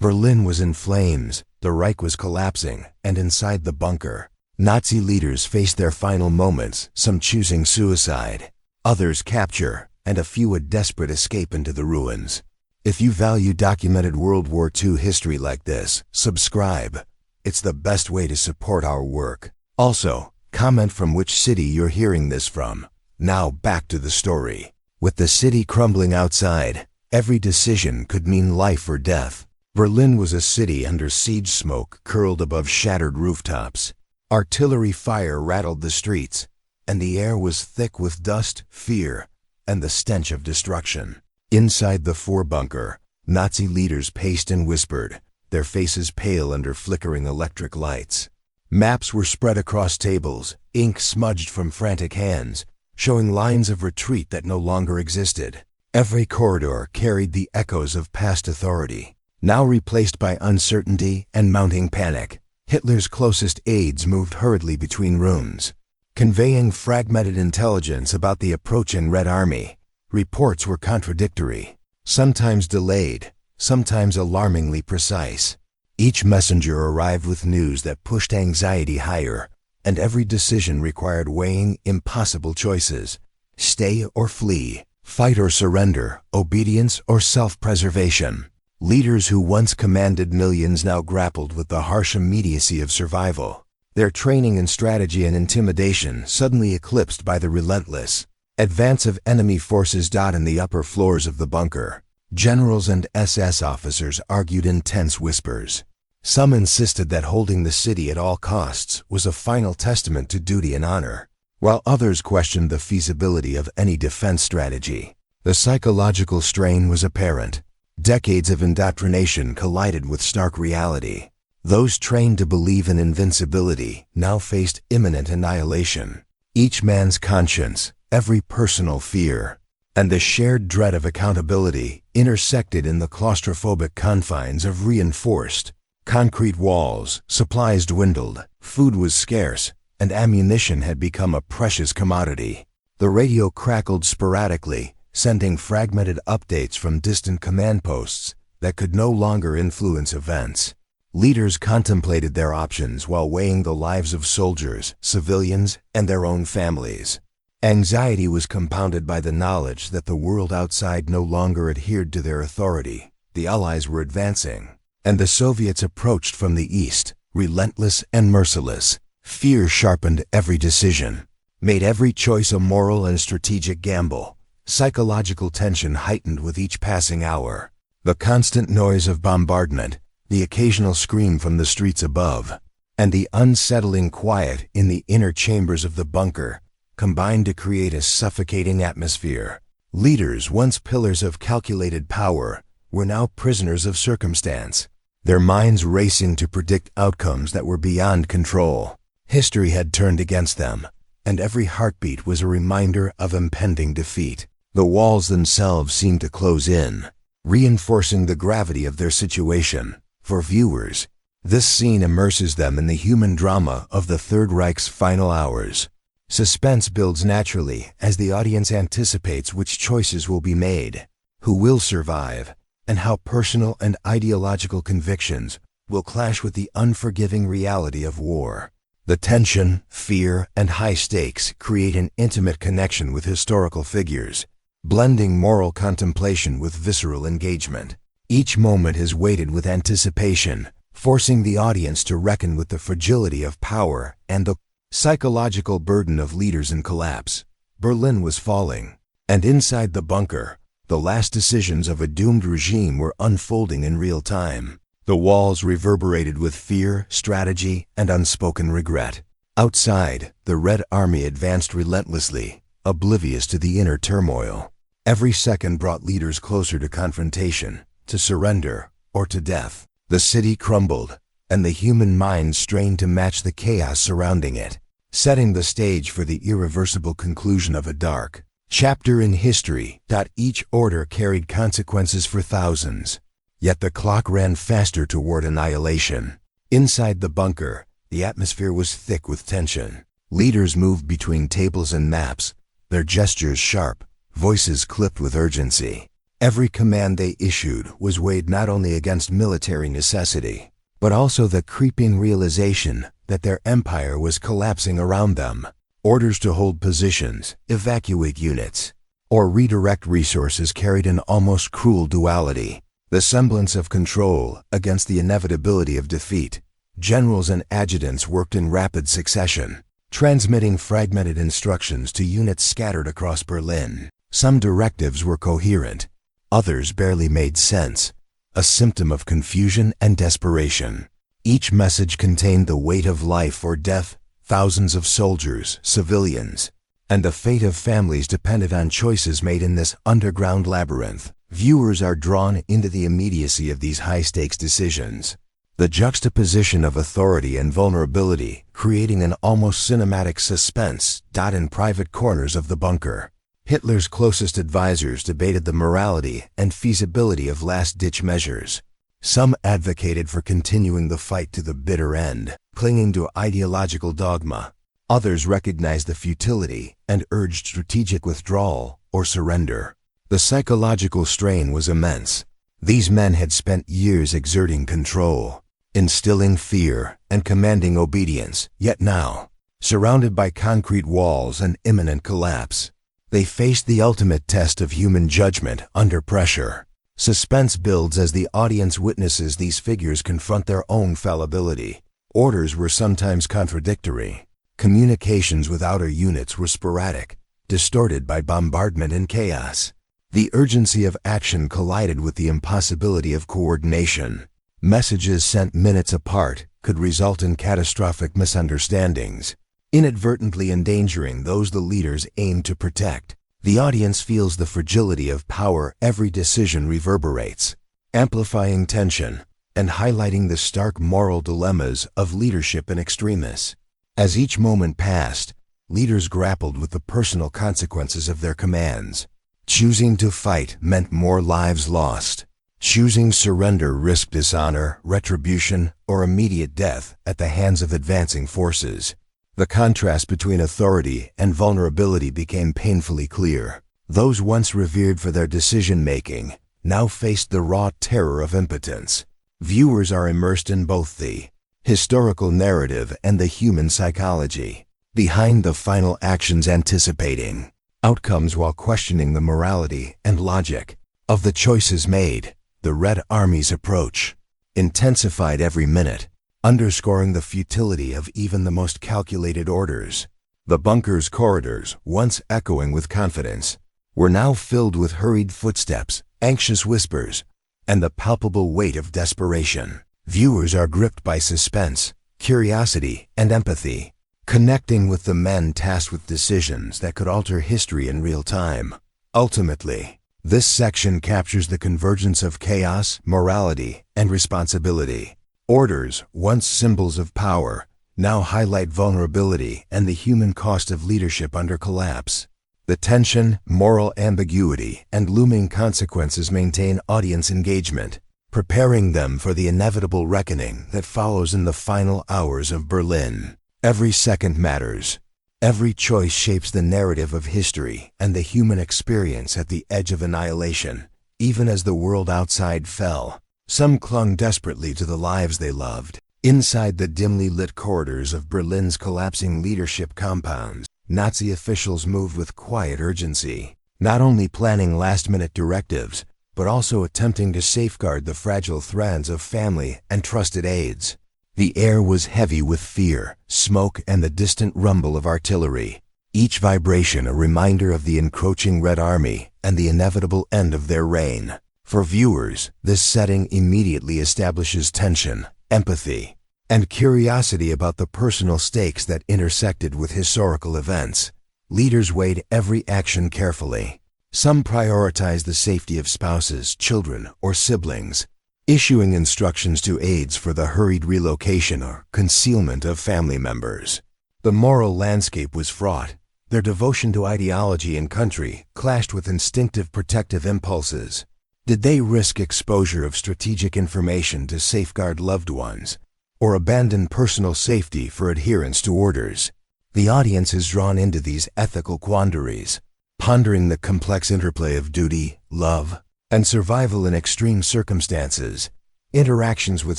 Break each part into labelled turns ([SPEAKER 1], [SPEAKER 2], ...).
[SPEAKER 1] Berlin was in flames, the Reich was collapsing, and inside the bunker, Nazi leaders faced their final moments, some choosing suicide, others capture, and a few a desperate escape into the ruins. If you value documented World War II history like this, subscribe. It's the best way to support our work. Also, comment from which city you're hearing this from. Now back to the story. With the city crumbling outside, every decision could mean life or death. Berlin was a city under siege, smoke curled above shattered rooftops. Artillery fire rattled the streets, and the air was thick with dust, fear, and the stench of destruction. Inside the bunker, Nazi leaders paced and whispered, their faces pale under flickering electric lights. Maps were spread across tables, ink smudged from frantic hands, showing lines of retreat that no longer existed. Every corridor carried the echoes of past authority, now replaced by uncertainty and mounting panic. Hitler's closest aides moved hurriedly between rooms, conveying fragmented intelligence about the approaching Red Army. Reports were contradictory, sometimes delayed, sometimes alarmingly precise. Each messenger arrived with news that pushed anxiety higher, and every decision required weighing impossible choices: stay or flee, fight or surrender, obedience or self-preservation. Leaders who once commanded millions now grappled with the harsh immediacy of survival, their training in strategy and intimidation suddenly eclipsed by the relentless advance of enemy forces. In the upper floors of the bunker, generals and SS officers argued in tense whispers. Some insisted that holding the city at all costs was a final testament to duty and honor, while others questioned the feasibility of any defense strategy. The psychological strain was apparent. Decades of indoctrination collided with stark reality. Those trained to believe in invincibility now faced imminent annihilation. Each man's conscience, every personal fear, and the shared dread of accountability intersected in the claustrophobic confines of reinforced concrete walls. Supplies dwindled, food was scarce, and ammunition had become a precious commodity. The radio crackled sporadically, sending fragmented updates from distant command posts that could no longer influence events. Leaders contemplated their options while weighing the lives of soldiers, civilians, and their own families. Anxiety was compounded by the knowledge that the world outside no longer adhered to their authority. The Allies were advancing, and the Soviets approached from the east, relentless and merciless. Fear sharpened every decision, made every choice a moral and strategic gamble. Psychological tension heightened with each passing hour. The constant noise of bombardment, the occasional scream from the streets above, and the unsettling quiet in the inner chambers of the bunker combined to create a suffocating atmosphere. Leaders, once pillars of calculated power, were now prisoners of circumstance, their minds racing to predict outcomes that were beyond control. History had turned against them, and every heartbeat was a reminder of impending defeat. The walls themselves seemed to close in, reinforcing the gravity of their situation. For viewers, this scene immerses them in the human drama of the Third Reich's final hours. Suspense builds naturally as the audience anticipates which choices will be made, who will survive, and how personal and ideological convictions will clash with the unforgiving reality of war. The tension, fear, and high stakes create an intimate connection with historical figures, blending moral contemplation with visceral engagement. Each moment is weighted with anticipation, forcing the audience to reckon with the fragility of power and the psychological burden of leaders in collapse. Berlin was falling, and inside the bunker, the last decisions of a doomed regime were unfolding in real time. The walls reverberated with fear, strategy, and unspoken regret. Outside, the Red Army advanced relentlessly, oblivious to the inner turmoil. Every second brought leaders closer to confrontation, to surrender, or to death. The city crumbled, and the human mind strained to match the chaos surrounding it, setting the stage for the irreversible conclusion of a dark chapter in history. Each order carried consequences for thousands, yet the clock ran faster toward annihilation. Inside the bunker, the atmosphere was thick with tension. Leaders moved between tables and maps, their gestures sharp, voices clipped with urgency. Every command they issued was weighed not only against military necessity, but also the creeping realization that their empire was collapsing around them. Orders to hold positions, evacuate units, or redirect resources carried an almost cruel duality, the semblance of control against the inevitability of defeat. Generals and adjutants worked in rapid succession, transmitting fragmented instructions to units scattered across Berlin. Some directives were coherent, others barely made sense, a symptom of confusion and desperation. Each message contained the weight of life or death, thousands of soldiers, civilians, and the fate of families depended on choices made in this underground labyrinth. Viewers are drawn into the immediacy of these high-stakes decisions. The juxtaposition of authority and vulnerability, creating an almost cinematic suspense, in private corners of the bunker. Hitler's closest advisors debated the morality and feasibility of last-ditch measures. Some advocated for continuing the fight to the bitter end, clinging to ideological dogma. Others recognized the futility and urged strategic withdrawal or surrender. The psychological strain was immense. These men had spent years exerting control, instilling fear, and commanding obedience, yet now, surrounded by concrete walls and imminent collapse, they faced the ultimate test of human judgment under pressure. Suspense builds as the audience witnesses these figures confront their own fallibility. Orders were sometimes contradictory. Communications with outer units were sporadic, distorted by bombardment and chaos. The urgency of action collided with the impossibility of coordination. Messages sent minutes apart could result in catastrophic misunderstandings, inadvertently endangering those the leaders aimed to protect. The audience feels the fragility of power every decision reverberates, amplifying tension and highlighting the stark moral dilemmas of leadership and extremists. As each moment passed, leaders grappled with the personal consequences of their commands. Choosing to fight meant more lives lost. Choosing surrender risked dishonor, retribution, or immediate death at the hands of advancing forces. The contrast between authority and vulnerability became painfully clear. Those once revered for their decision-making now faced the raw terror of impotence. Viewers are immersed in both the historical narrative and the human psychology, behind the final actions anticipating outcomes while questioning the morality and logic of the choices made. The Red Army's approach intensified every minute, underscoring the futility of even the most calculated orders. The bunker's corridors, once echoing with confidence, were now filled with hurried footsteps, anxious whispers, and the palpable weight of desperation. Viewers are gripped by suspense, curiosity, and empathy, connecting with the men tasked with decisions that could alter history in real time. Ultimately, this section captures the convergence of chaos, morality, and responsibility. Orders, once symbols of power, now highlight vulnerability and the human cost of leadership under collapse. The tension, moral ambiguity, and looming consequences maintain audience engagement, preparing them for the inevitable reckoning that follows in the final hours of Berlin. Every second matters. Every choice shapes the narrative of history and the human experience at the edge of annihilation. Even as the world outside fell, some clung desperately to the lives they loved. Inside the dimly lit corridors of Berlin's collapsing leadership compounds, Nazi officials moved with quiet urgency, not only planning last-minute directives, but also attempting to safeguard the fragile threads of family and trusted aides. The air was heavy with fear, smoke, and the distant rumble of artillery, each vibration a reminder of the encroaching Red Army and the inevitable end of their reign. For viewers, this setting immediately establishes tension, empathy, and curiosity about the personal stakes that intersected with historical events. Leaders weighed every action carefully. Some prioritized the safety of spouses, children, or siblings, issuing instructions to aides for the hurried relocation or concealment of family members. The moral landscape was fraught. Their devotion to ideology and country clashed with instinctive protective impulses. Did they risk exposure of strategic information to safeguard loved ones, or abandon personal safety for adherence to orders? The audience is drawn into these ethical quandaries, pondering the complex interplay of duty, love, and survival in extreme circumstances. Interactions with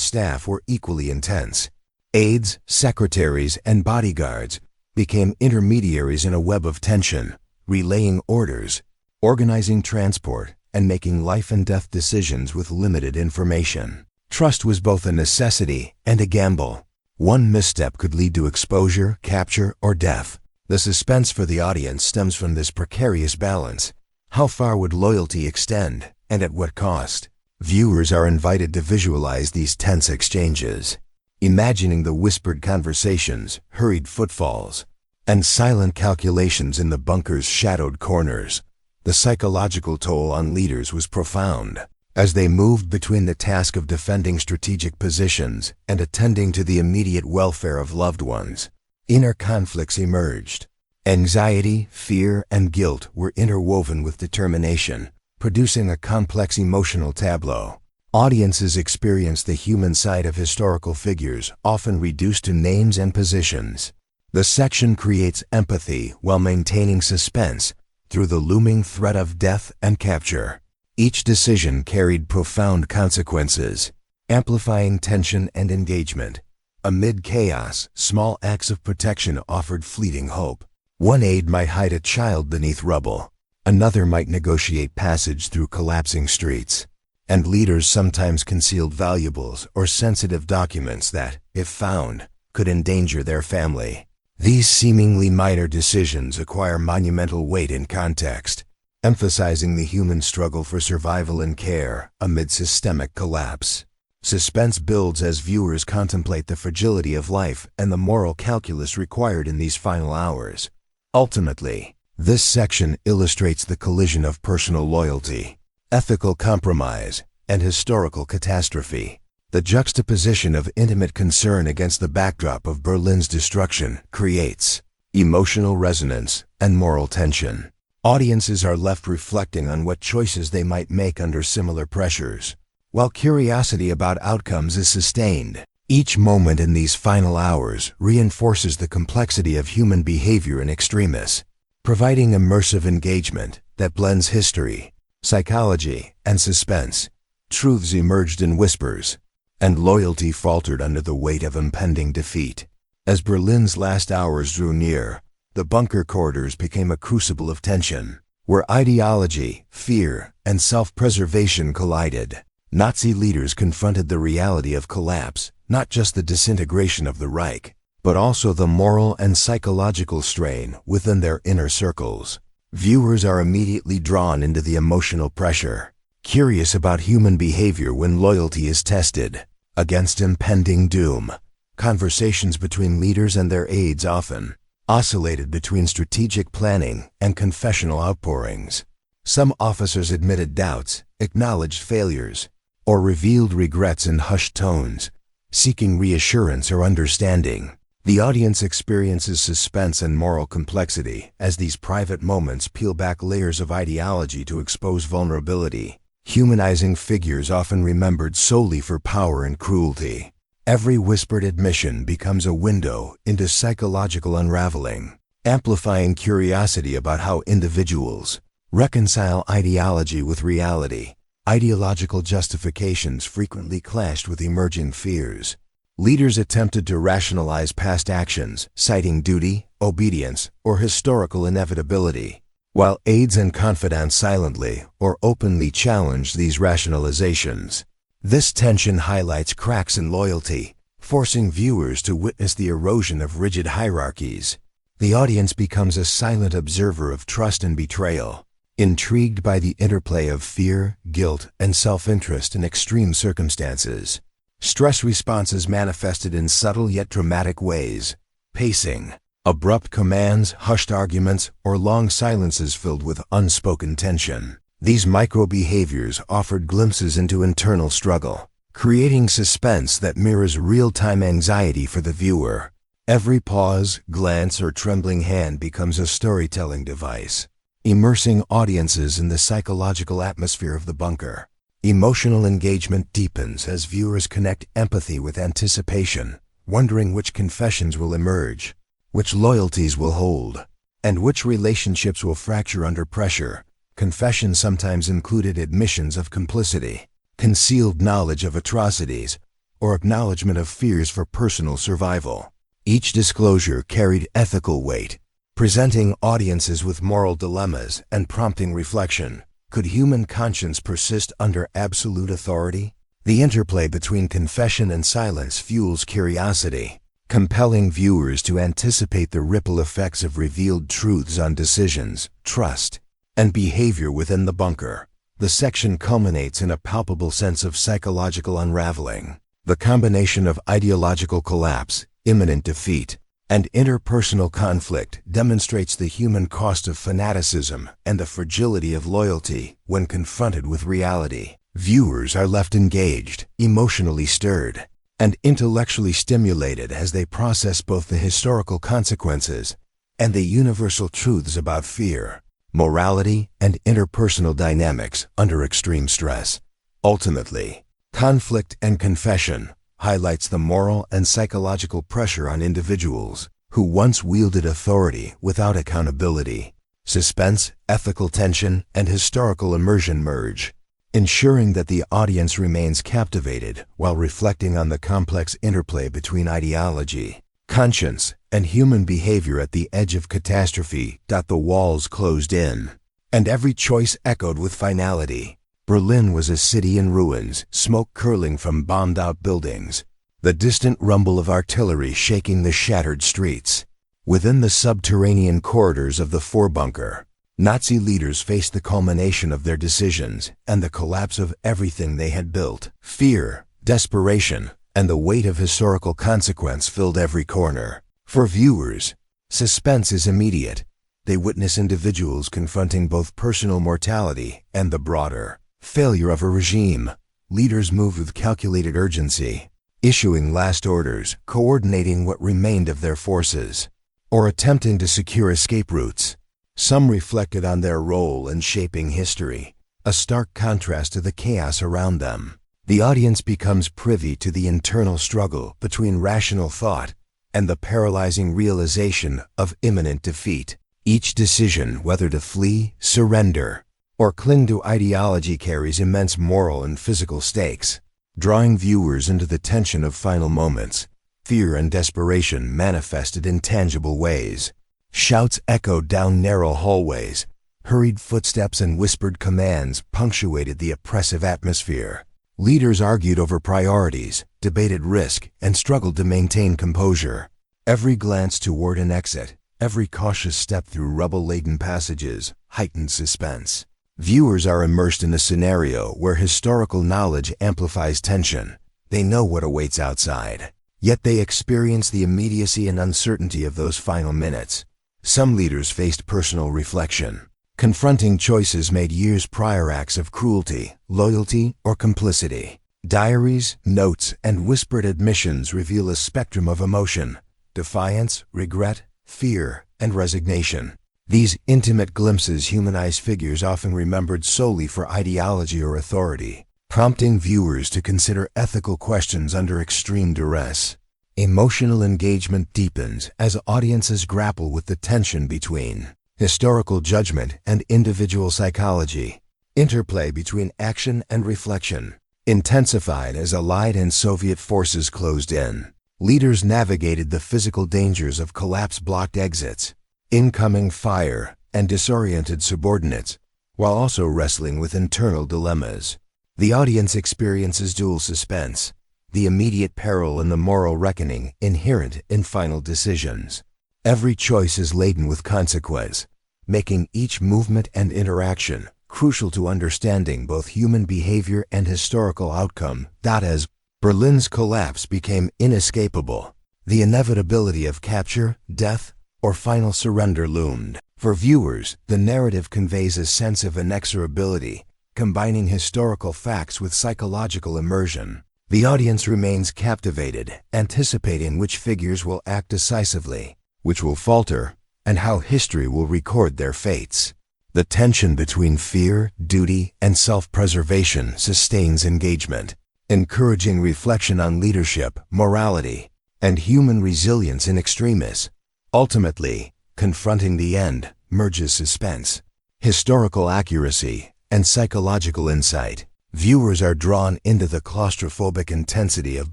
[SPEAKER 1] staff were equally intense. Aides, secretaries, and bodyguards became intermediaries in a web of tension, relaying orders, organizing transport, and making life-and-death decisions with limited information. Trust was both a necessity and a gamble. One misstep could lead to exposure, capture, or death. The suspense for the audience stems from this precarious balance. How far would loyalty extend, and at what cost? Viewers are invited to visualize these tense exchanges, imagining the whispered conversations, hurried footfalls, and silent calculations in the bunker's shadowed corners. The psychological toll on leaders was profound, as they moved between the task of defending strategic positions and attending to the immediate welfare of loved ones. Inner conflicts emerged. Anxiety, fear, and guilt were interwoven with determination, producing a complex emotional tableau. Audiences experienced the human side of historical figures, often reduced to names and positions. The section creates empathy while maintaining suspense through the looming threat of death and capture. Each decision carried profound consequences, amplifying tension and engagement. Amid chaos, small acts of protection offered fleeting hope. One aide might hide a child beneath rubble. Another might negotiate passage through collapsing streets. And leaders sometimes concealed valuables or sensitive documents that, if found, could endanger their family. These seemingly minor decisions acquire monumental weight in context, emphasizing the human struggle for survival and care amid systemic collapse. Suspense builds as viewers contemplate the fragility of life and the moral calculus required in these final hours. Ultimately, this section illustrates the collision of personal loyalty, ethical compromise, and historical catastrophe. The juxtaposition of intimate concern against the backdrop of Berlin's destruction creates emotional resonance and moral tension. Audiences are left reflecting on what choices they might make under similar pressures, while curiosity about outcomes is sustained. Each moment in these final hours reinforces the complexity of human behavior in extremis, providing immersive engagement that blends history, psychology, and suspense. Truths emerged in whispers, and loyalty faltered under the weight of impending defeat. As Berlin's last hours drew near, the bunker corridors became a crucible of tension, where ideology, fear, and self-preservation collided. Nazi leaders confronted the reality of collapse, not just the disintegration of the Reich, but also the moral and psychological strain within their inner circles. Viewers are immediately drawn into the emotional pressure, curious about human behavior when loyalty is tested against impending doom. Conversations between leaders and their aides often oscillated between strategic planning and confessional outpourings. Some officers admitted doubts, acknowledged failures, or revealed regrets in hushed tones, seeking reassurance or understanding. The audience experiences suspense and moral complexity as these private moments peel back layers of ideology to expose vulnerability. Humanizing figures often remembered solely for power and cruelty. Every whispered admission becomes a window into psychological unraveling, amplifying curiosity about how individuals reconcile ideology with reality. Ideological justifications frequently clashed with emerging fears. Leaders attempted to rationalize past actions, citing duty, obedience, or historical inevitability, while aides and confidants silently or openly challenged these rationalizations. This tension highlights cracks in loyalty, forcing viewers to witness the erosion of rigid hierarchies. The audience becomes a silent observer of trust and betrayal, intrigued by the interplay of fear, guilt, and self-interest in extreme circumstances. Stress responses manifested in subtle yet dramatic ways. Pacing, abrupt commands, hushed arguments, or long silences filled with unspoken tension. These micro-behaviors offered glimpses into internal struggle, creating suspense that mirrors real-time anxiety for the viewer. Every pause, glance, or trembling hand becomes a storytelling device, immersing audiences in the psychological atmosphere of the bunker. Emotional engagement deepens as viewers connect empathy with anticipation, wondering which confessions will emerge, which loyalties will hold, and which relationships will fracture under pressure. Confession sometimes included admissions of complicity, concealed knowledge of atrocities, or acknowledgement of fears for personal survival. Each disclosure carried ethical weight, presenting audiences with moral dilemmas and prompting reflection. Could human conscience persist under absolute authority? The interplay between confession and silence fuels curiosity, compelling viewers to anticipate the ripple effects of revealed truths on decisions, trust, and behavior within the bunker. The section culminates in a palpable sense of psychological unraveling. The combination of ideological collapse, imminent defeat, and interpersonal conflict demonstrates the human cost of fanaticism and the fragility of loyalty when confronted with reality. Viewers are left engaged, emotionally stirred, and intellectually stimulated as they process both the historical consequences and the universal truths about fear, morality, and interpersonal dynamics under extreme stress. Ultimately, Conflict and Confession highlights the moral and psychological pressure on individuals who once wielded authority without accountability. Suspense, ethical tension, and historical immersion merge, ensuring that the audience remains captivated while reflecting on the complex interplay between ideology, conscience, and human behavior at the edge of catastrophe. The walls closed in, and every choice echoed with finality. Berlin was a city in ruins, smoke curling from bombed-out buildings, the distant rumble of artillery shaking the shattered streets. Within the subterranean corridors of the Vorbunker, Nazi leaders faced the culmination of their decisions and the collapse of everything they had built. Fear, desperation, and the weight of historical consequence filled every corner. For viewers, suspense is immediate. They witness individuals confronting both personal mortality and the broader failure of a regime. Leaders moved with calculated urgency, issuing last orders, coordinating what remained of their forces, or attempting to secure escape routes. Some reflected on their role in shaping history, a stark contrast to the chaos around them. The audience becomes privy to the internal struggle between rational thought and the paralyzing realization of imminent defeat. Each decision, whether to flee, surrender, or cling to ideology, carries immense moral and physical stakes, drawing viewers into the tension of final moments. Fear and desperation manifested in tangible ways. Shouts echoed down narrow hallways. Hurried footsteps and whispered commands punctuated the oppressive atmosphere. Leaders argued over priorities, debated risk, and struggled to maintain composure. Every glance toward an exit, every cautious step through rubble-laden passages, heightened suspense. Viewers are immersed in a scenario where historical knowledge amplifies tension. They know what awaits outside, yet they experience the immediacy and uncertainty of those final minutes. Some leaders faced personal reflection, confronting choices made years prior, acts of cruelty, loyalty, or complicity. Diaries, notes, and whispered admissions reveal a spectrum of emotion: defiance, regret, fear, and resignation. These intimate glimpses humanize figures often remembered solely for ideology or authority, prompting viewers to consider ethical questions under extreme duress. Emotional engagement deepens as audiences grapple with the tension between historical judgment and individual psychology. Interplay between action and reflection intensified as Allied and Soviet forces closed in. Leaders navigated the physical dangers of collapse-blocked exits, incoming fire, and disoriented subordinates, while also wrestling with internal dilemmas. The audience experiences dual suspense: the immediate peril and the moral reckoning inherent in final decisions. Every choice is laden with consequence, making each movement and interaction crucial to understanding both human behavior and historical outcome. As Berlin's collapse became inescapable, the inevitability of capture, death, or final surrender loomed. For viewers, the narrative conveys a sense of inexorability, combining historical facts with psychological immersion. The audience remains captivated, anticipating which figures will act decisively, which will falter, and how history will record their fates. The tension between fear, duty, and self-preservation sustains engagement, encouraging reflection on leadership, morality, and human resilience in extremis. Ultimately, confronting the end merges suspense, historical accuracy, and psychological insight. Viewers are drawn into the claustrophobic intensity of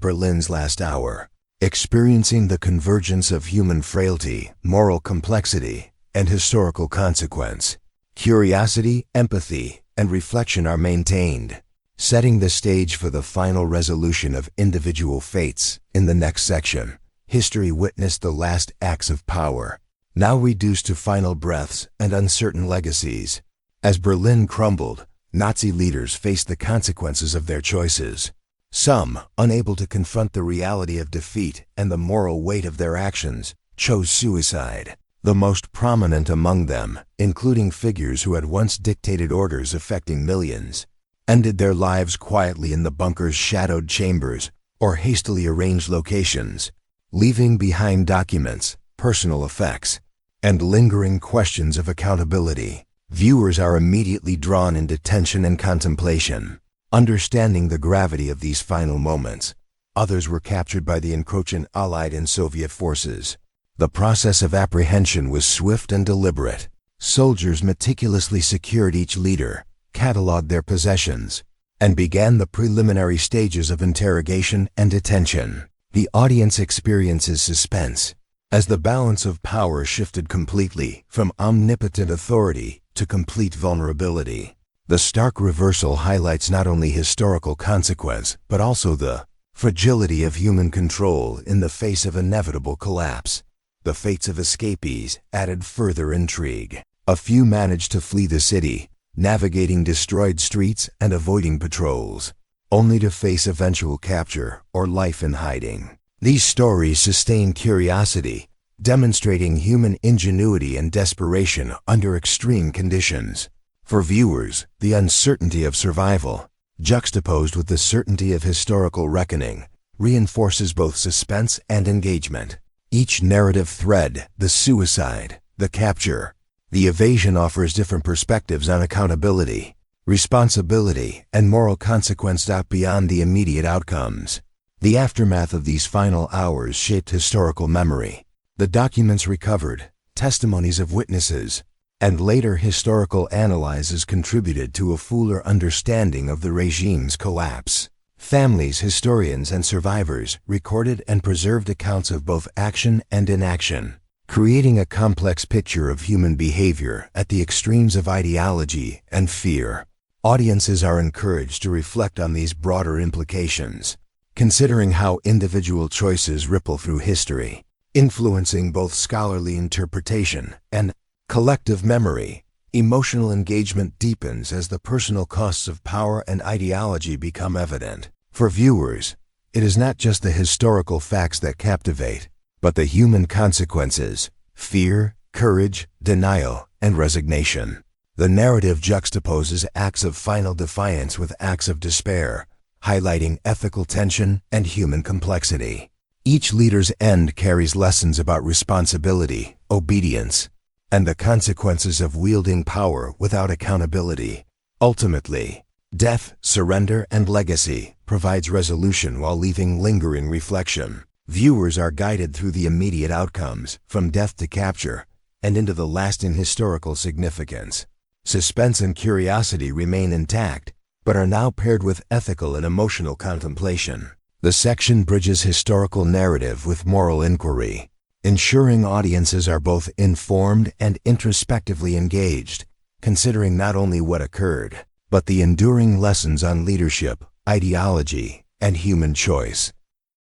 [SPEAKER 1] Berlin's last hour, experiencing the convergence of human frailty, moral complexity, and historical consequence. Curiosity, empathy, and reflection are maintained, setting the stage for the final resolution of individual fates. In the next section, history witnessed the last acts of power, now reduced to final breaths and uncertain legacies. As Berlin crumbled, Nazi leaders faced the consequences of their choices. Some, unable to confront the reality of defeat and the moral weight of their actions, chose suicide. The most prominent among them, including figures who had once dictated orders affecting millions, ended their lives quietly in the bunker's shadowed chambers or hastily arranged locations, leaving behind documents, personal effects, and lingering questions of accountability. Viewers are immediately drawn into tension and contemplation, understanding the gravity of these final moments. Others were captured by the encroaching Allied and Soviet forces. The process of apprehension was swift and deliberate. Soldiers meticulously secured each leader, cataloged their possessions, and began the preliminary stages of interrogation and detention. The audience experiences suspense, as the balance of power shifted completely from omnipotent authority to complete vulnerability. The stark reversal highlights not only historical consequence, but also the fragility of human control in the face of inevitable collapse. The fates of escapees added further intrigue. A few managed to flee the city, navigating destroyed streets and avoiding patrols, only to face eventual capture or life in hiding. These stories sustain curiosity, demonstrating human ingenuity and desperation under extreme conditions. For viewers, the uncertainty of survival, juxtaposed with the certainty of historical reckoning, reinforces both suspense and engagement. Each narrative thread, the suicide, the capture, the evasion, offers different perspectives on accountability, responsibility, and moral consequence beyond the immediate outcomes. The aftermath of these final hours shaped historical memory. The documents recovered, testimonies of witnesses, and later historical analyses contributed to a fuller understanding of the regime's collapse. Families, historians, and survivors recorded and preserved accounts of both action and inaction, creating a complex picture of human behavior at the extremes of ideology and fear. Audiences are encouraged to reflect on these broader implications, considering how individual choices ripple through history, influencing both scholarly interpretation and collective memory. Emotional engagement deepens as the personal costs of power and ideology become evident. For viewers, it is not just the historical facts that captivate, but the human consequences: fear, courage, denial, and resignation. The narrative juxtaposes acts of final defiance with acts of despair, highlighting ethical tension and human complexity. Each leader's end carries lessons about responsibility, obedience, and the consequences of wielding power without accountability. Ultimately, death, surrender, and legacy provides resolution while leaving lingering reflection. Viewers are guided through the immediate outcomes, from death to capture, and into the lasting historical significance. Suspense and curiosity remain intact, but are now paired with ethical and emotional contemplation. The section bridges historical narrative with moral inquiry, ensuring audiences are both informed and introspectively engaged, considering not only what occurred, but the enduring lessons on leadership, ideology, and human choice.